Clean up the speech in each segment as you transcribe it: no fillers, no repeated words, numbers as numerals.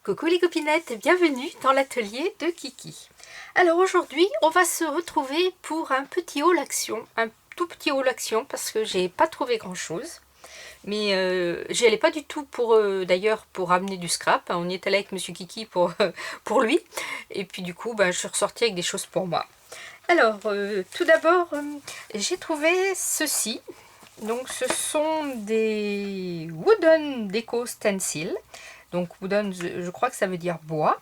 Coucou les copinettes et bienvenue dans l'atelier de Kiki. Alors aujourd'hui on va se retrouver pour un petit haul action, un tout petit haul action parce que j'ai pas trouvé grand chose. Mais j'y allais pas du tout pour d'ailleurs pour ramener du scrap, hein. On y est allé avec Monsieur Kiki pour lui. Et puis du coup je suis ressortie avec des choses pour moi. Alors tout d'abord j'ai trouvé ceci. Donc ce sont des wooden deco stencil. Donc wooden, je crois que ça veut dire bois.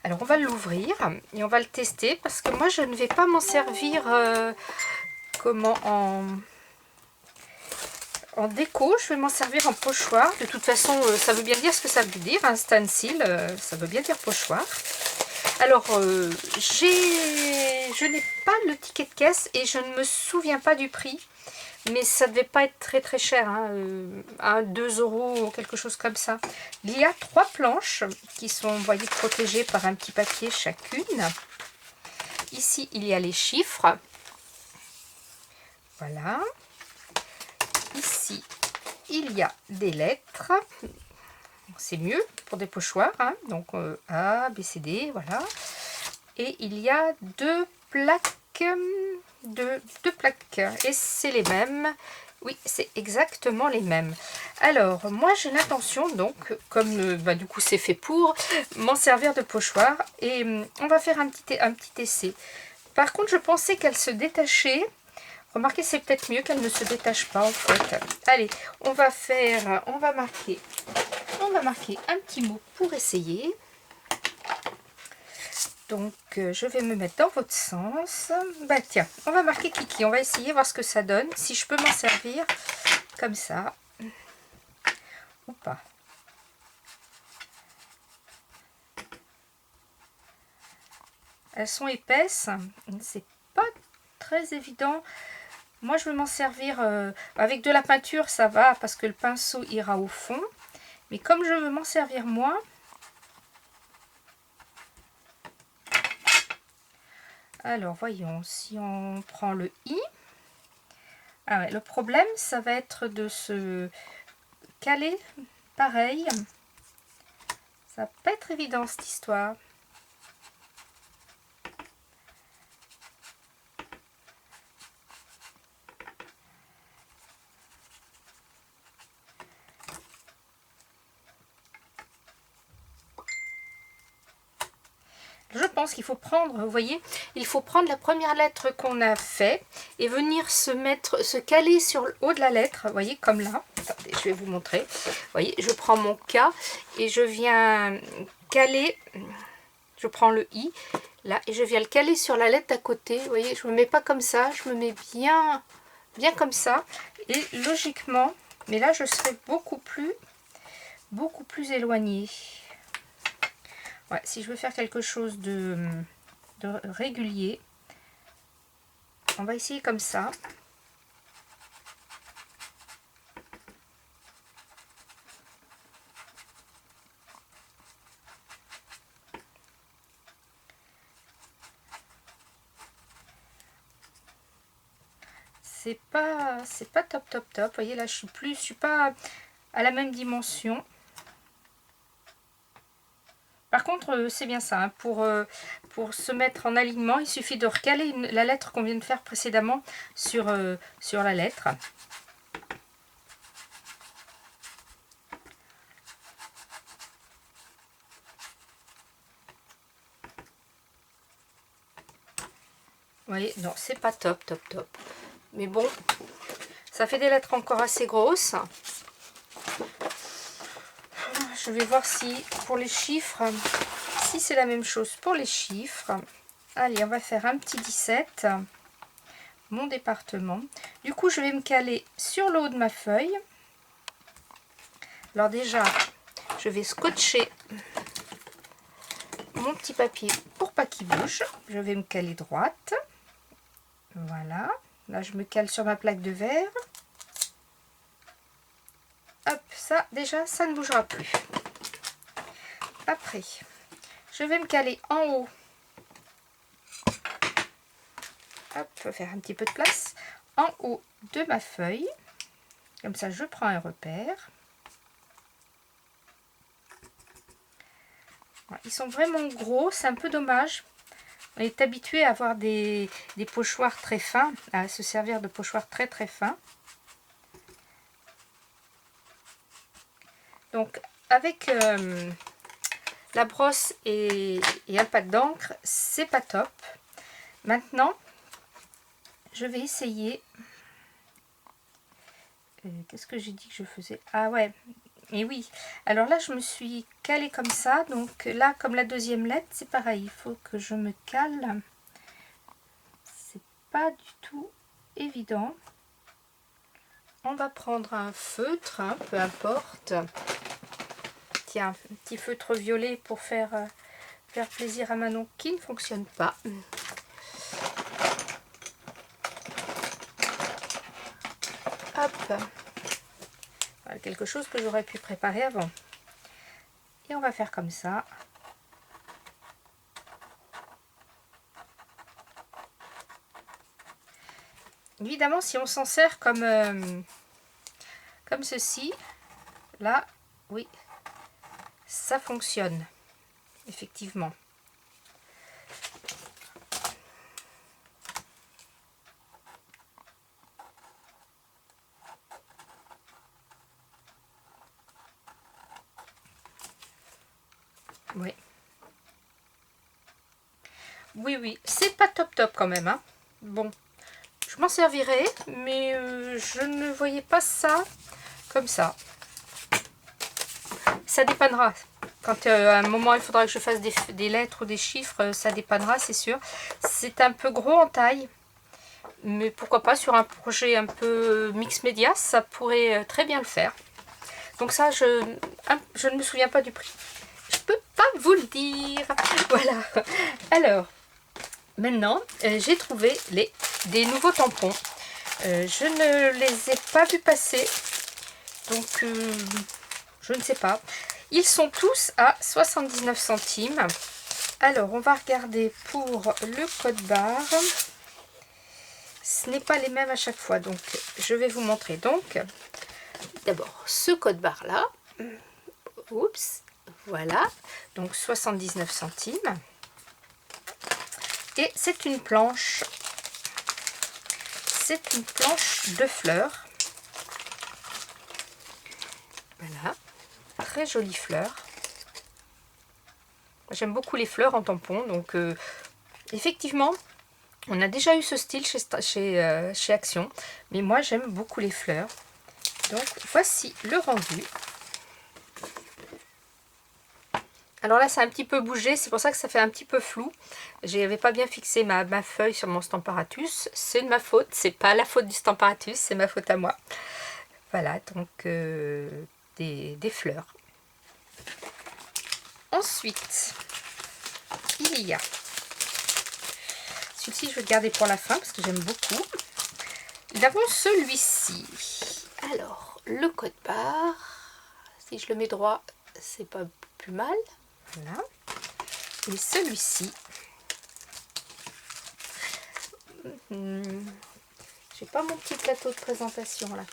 Alors on va l'ouvrir et on va le tester parce que moi je ne vais pas m'en servir en déco, je vais m'en servir en pochoir. De toute façon ça veut bien dire ce que ça veut dire, un stencil, ça veut bien dire pochoir. Alors je n'ai pas le ticket de caisse et je ne me souviens pas du prix. Mais ça ne devait pas être très très cher, hein, 2 € ou quelque chose comme ça. Il y a 3 planches qui sont, vous voyez, protégées par un petit papier chacune. Ici, il y a les chiffres. Voilà. Ici, il y a des lettres. C'est mieux pour des pochoirs, hein. Donc A, B, C, D, voilà. Et il y a 2 plaques. Deux plaques et c'est les mêmes. Oui, c'est exactement les mêmes. Alors moi j'ai l'intention, donc comme du coup c'est fait pour, m'en servir de pochoir et on va faire un petit essai. Par contre je pensais qu'elle se détachait. Remarquez, c'est peut-être mieux qu'elle ne se détache pas en fait. Allez, on va marquer un petit mot pour essayer. Donc je vais me mettre dans votre sens. Tiens, on va marquer Kiki. On va essayer voir ce que ça donne. Si je peux m'en servir comme ça. Ou pas. Elles sont épaisses. C'est pas très évident. Moi je vais m'en servir avec de la peinture, ça va parce que le pinceau ira au fond. Mais comme je veux m'en servir moi, alors voyons, si on prend le I. Ah ouais, le problème ça va être de se caler pareil. Ça va pas être évident cette histoire. Je pense qu'il faut prendre, vous voyez, il faut prendre la première lettre qu'on a fait et venir se caler sur le haut de la lettre, vous voyez, comme là. Attendez, je vais vous montrer. Vous voyez, je prends mon K et je viens caler, je prends le I, là, et je viens le caler sur la lettre d'à côté. Vous voyez, je ne me mets pas comme ça, je me mets bien comme ça. Et logiquement, mais là, je serai beaucoup plus éloignée. Ouais, si je veux faire quelque chose de régulier, on va essayer comme ça. C'est pas top. Vous voyez, là je suis pas à la même dimension. Par contre, c'est bien ça, hein, pour se mettre en alignement, il suffit de recaler la lettre qu'on vient de faire précédemment sur la lettre. Vous voyez, non, c'est pas top. Mais bon, ça fait des lettres encore assez grosses. Je vais voir si pour les chiffres, si c'est la même chose pour les chiffres. Allez, on va faire un petit 17, mon département. Du coup, je vais me caler sur le haut de ma feuille. Alors déjà, je vais scotcher mon petit papier pour pas qu'il bouge. Je vais me caler droite. Voilà. Là, je me cale sur ma plaque de verre. Hop, ça, déjà, ça ne bougera plus. Après, je vais me caler en haut. Hop, je vais faire un petit peu de place. En haut de ma feuille. Comme ça, je prends un repère. Ils sont vraiment gros, c'est un peu dommage. On est habitué à avoir des pochoirs très fins, à se servir de pochoirs très très fins. Donc avec la brosse et un pack d'encre, c'est pas top. Maintenant, je vais essayer. Qu'est-ce que j'ai dit que je faisais? Ah ouais, et oui. Alors là, je me suis calée comme ça. Donc là, comme la deuxième lettre, c'est pareil. Il faut que je me cale. C'est pas du tout évident. On va prendre un feutre, hein, peu importe. Tiens, un petit feutre violet pour faire plaisir à Manon qui ne fonctionne pas. Hop. Voilà, quelque chose que j'aurais pu préparer avant. Et on va faire comme ça. Évidemment, si on s'en sert comme ceci, là, oui, ça fonctionne, effectivement. Oui. Oui, oui, c'est pas top top quand même, hein. Bon, je m'en servirai, mais je ne voyais pas ça comme ça. Ça dépannera. Quand à un moment il faudra que je fasse des lettres ou des chiffres, ça dépannera, c'est sûr. C'est un peu gros en taille, mais pourquoi pas sur un projet un peu mix média, ça pourrait très bien le faire. Donc ça, je ne me souviens pas du prix. Je peux pas vous le dire. Voilà. Alors, maintenant, j'ai trouvé des nouveaux tampons. Je ne les ai pas vus passer. Donc, je ne sais pas. Ils sont tous à 79 centimes. Alors, on va regarder pour le code barre. Ce n'est pas les mêmes à chaque fois. Donc, je vais vous montrer. Donc, d'abord, ce code barre là. Oups. Voilà. Donc, 79 centimes. Et c'est une planche. C'est une planche de fleurs. Voilà. Très jolie fleur. J'aime beaucoup les fleurs en tampon. Donc, effectivement, on a déjà eu ce style chez Action. Mais moi, j'aime beaucoup les fleurs. Donc, voici le rendu. Alors là, ça a un petit peu bougé. C'est pour ça que ça fait un petit peu flou. Je n'avais pas bien fixé ma feuille sur mon Stamparatus. C'est de ma faute. C'est pas la faute du Stamparatus. C'est ma faute à moi. Voilà, donc des fleurs. Ensuite, il y a celui-ci, je vais le garder pour la fin parce que j'aime beaucoup. Nous avons celui-ci. Alors, le code barre, si je le mets droit, c'est pas plus mal. Voilà. Et celui-ci, j'ai pas mon petit plateau de présentation là.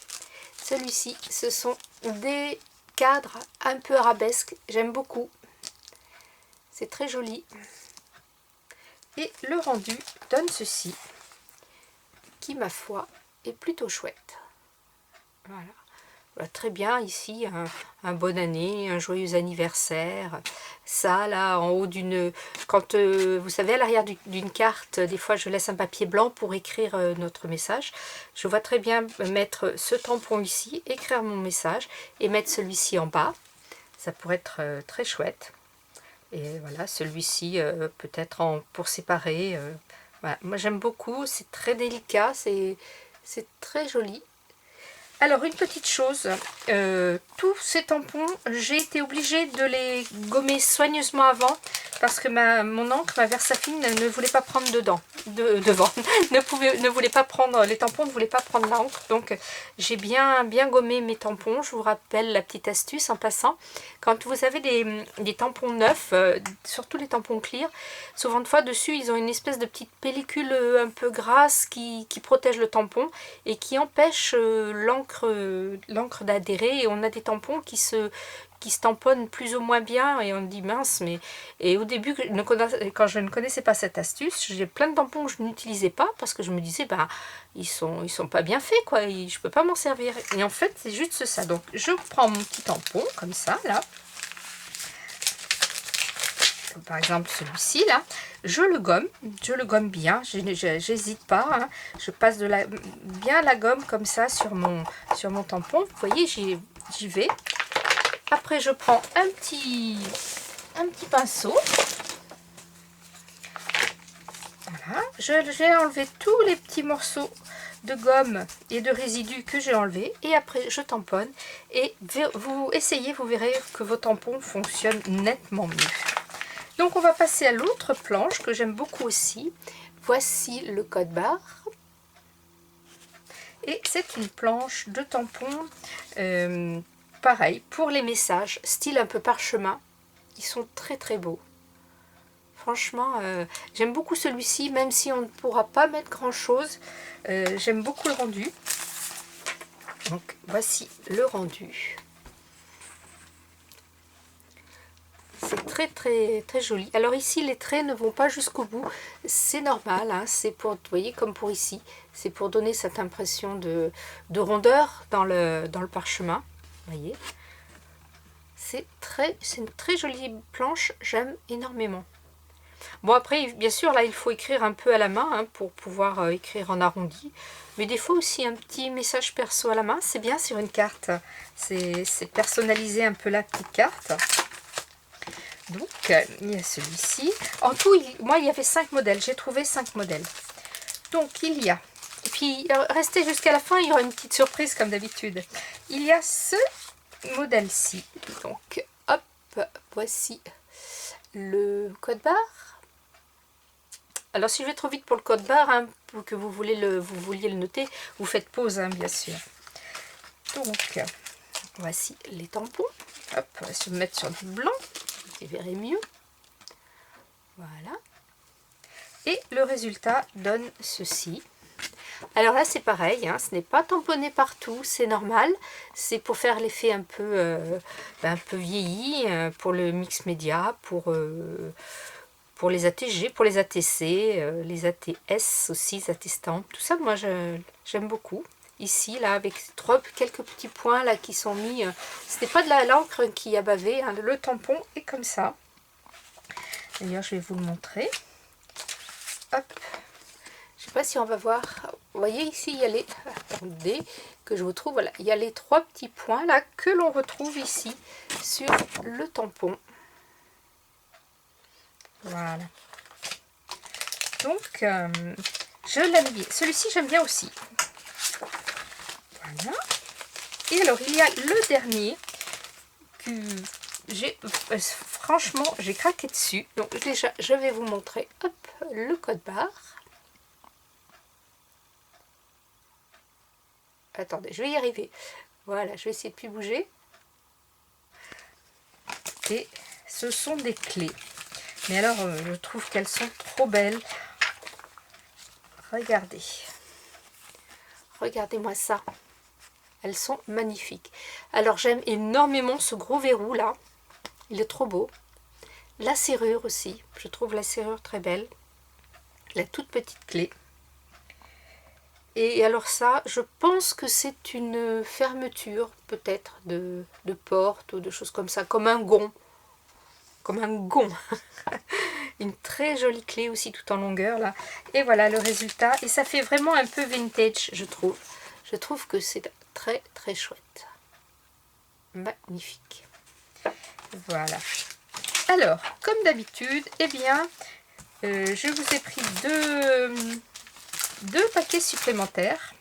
Celui-ci, ce sont des cadres un peu arabesques. J'aime beaucoup. C'est très joli. Et le rendu donne ceci, qui, ma foi, est plutôt chouette. Voilà. Voilà, très bien ici, un bonne année, un joyeux anniversaire. Ça, là, en haut d'une... Quand, vous savez, à l'arrière d'une carte, des fois, je laisse un papier blanc pour écrire notre message. Je vois très bien mettre ce tampon ici, écrire mon message et mettre celui-ci en bas. Ça pourrait être très chouette. Et voilà, celui-ci, peut-être pour séparer. Voilà. Moi, j'aime beaucoup. C'est très délicat. C'est très joli. Alors, une petite chose, tous ces tampons, j'ai été obligée de les gommer soigneusement avant parce que mon encre, ma Versafine, ne voulait pas prendre devant. ne voulait pas prendre, les tampons ne voulaient pas prendre l'encre. Donc, j'ai bien gommé mes tampons. Je vous rappelle la petite astuce en passant. Quand vous avez des tampons neufs, surtout les tampons clear, souvent de fois dessus, ils ont une espèce de petite pellicule un peu grasse qui protège le tampon et qui empêche l'encre d'adhérer, et on a des tampons qui qui se tamponnent plus ou moins bien et on dit mince, mais... Et au début, quand je ne connaissais pas cette astuce, j'ai plein de tampons que je n'utilisais pas parce que je me disais, bah, ils sont pas bien faits, quoi, je peux pas m'en servir. Et en fait, c'est juste ça. Donc, je prends mon petit tampon, comme ça, là. Par exemple celui-ci là, je le gomme bien, j'hésite pas, hein. Je passe bien la gomme comme ça sur mon tampon, vous voyez, j'y vais. Après je prends un petit pinceau, voilà, j'ai enlevé tous les petits morceaux de gomme et de résidus que j'ai enlevé et après je tamponne et vous essayez, vous verrez que vos tampons fonctionnent nettement mieux. Donc on va passer à l'autre planche que j'aime beaucoup aussi. Voici le code barre. Et c'est une planche de tampons, pareil, pour les messages, style un peu parchemin. Ils sont très très beaux. Franchement, j'aime beaucoup celui-ci, même si on ne pourra pas mettre grand chose. J'aime beaucoup le rendu. Donc voici le rendu. C'est très très très joli. Alors ici les traits ne vont pas jusqu'au bout, c'est normal, hein, c'est pour, vous voyez, comme pour ici, c'est pour donner cette impression de rondeur dans le parchemin. Vous voyez, c'est une très jolie planche, j'aime énormément. Bon après bien sûr là il faut écrire un peu à la main, hein, pour pouvoir écrire en arrondi, mais des fois aussi un petit message perso à la main, c'est bien sur une carte, c'est personnaliser un peu la petite carte. Donc, il y a celui-ci. En tout, moi, il y avait 5 modèles. J'ai trouvé 5 modèles. Donc, il y a... Et puis, restez jusqu'à la fin, il y aura une petite surprise comme d'habitude. Il y a ce modèle-ci. Donc, hop, voici le code barre. Alors, si je vais trop vite pour le code barre, hein, pour que vous vouliez le noter, vous faites pause, hein, bien sûr. Donc, voici les tampons. Hop, on va se mettre sur du blanc. Vous verrez mieux. Voilà. Et le résultat donne ceci. Alors là c'est pareil, hein, ce n'est pas tamponné partout, c'est normal. C'est pour faire l'effet un peu vieilli, pour le mix média, pour les ATG, pour les ATC, les ATS aussi, les AT-Stamp. Tout ça, moi j'aime beaucoup. Ici, là, avec quelques petits points là qui sont mis. Ce n'est pas de l'encre qui a bavé, hein, le tampon est comme ça. D'ailleurs, je vais vous le montrer. Hop. Je ne sais pas si on va voir. Vous voyez ici, il y a les... Attendez, que je vous trouve. Voilà, il y a les 3 petits points là que l'on retrouve ici sur le tampon. Voilà. Donc, je l'aime bien. Celui-ci, j'aime bien aussi. Voilà. Et alors, il y a le dernier que j'ai... franchement, j'ai craqué dessus. Donc, déjà, je vais vous montrer, hop, le code barre. Attendez, je vais y arriver. Voilà, je vais essayer de ne plus bouger. Et ce sont des clés. Mais alors, je trouve qu'elles sont trop belles. Regardez. Regardez-moi ça. Elles sont magnifiques. Alors, j'aime énormément ce gros verrou là. Il est trop beau. La serrure aussi. Je trouve la serrure très belle. La toute petite clé. Et alors ça, je pense que c'est une fermeture peut-être de porte ou de choses comme ça. Comme un gond. Comme un gond. Une très jolie clé aussi tout en longueur là. Et voilà le résultat. Et ça fait vraiment un peu vintage, je trouve. Je trouve que c'est très très chouette. Magnifique. Voilà. Alors, comme d'habitude, eh bien, je vous ai pris deux paquets supplémentaires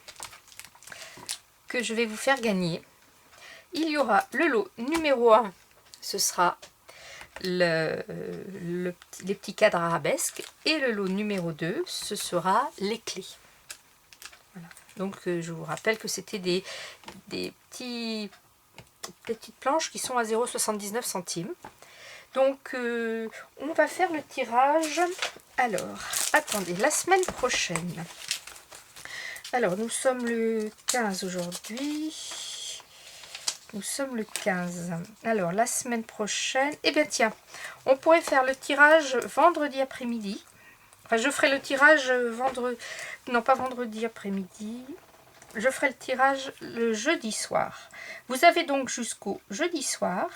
que je vais vous faire gagner. Il y aura le lot numéro 1, ce sera les petits cadres arabesques, et le lot numéro 2, ce sera les clés. Voilà. Donc je vous rappelle que c'était des petites planches qui sont à 0,79 centimes. Donc on va faire le tirage. Alors, attendez, la semaine prochaine. Alors, nous sommes le 15 aujourd'hui. Nous sommes le 15. Alors, la semaine prochaine... Eh bien, tiens, on pourrait faire le tirage vendredi après-midi. Enfin, je ferai le tirage vendredi... Non, pas vendredi après-midi. Je ferai le tirage le jeudi soir. Vous avez donc jusqu'au jeudi soir.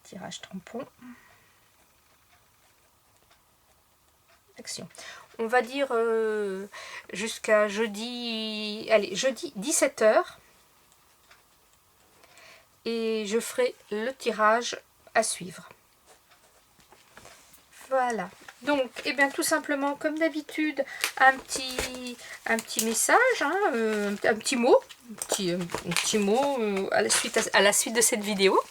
Tirage tampon. Action. On va dire jusqu'à jeudi... Allez, jeudi 17 h. Et je ferai le tirage à suivre. Voilà. Donc, eh bien, tout simplement, comme d'habitude, un petit message, hein, un petit mot, un petit mot à la suite de cette vidéo,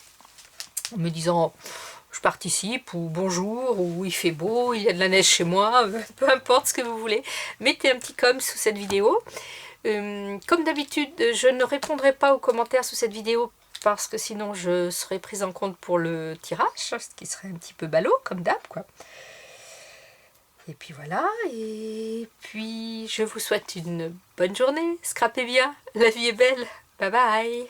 en me disant je participe, ou bonjour, ou il fait beau, il y a de la neige chez moi, peu importe ce que vous voulez. Mettez un petit com sous cette vidéo. Comme d'habitude, je ne répondrai pas aux commentaires sous cette vidéo parce que sinon je serais prise en compte pour le tirage, ce qui serait un petit peu ballot, comme d'hab, quoi. Et puis voilà, et puis je vous souhaite une bonne journée, scrapez bien, la vie est belle, bye bye.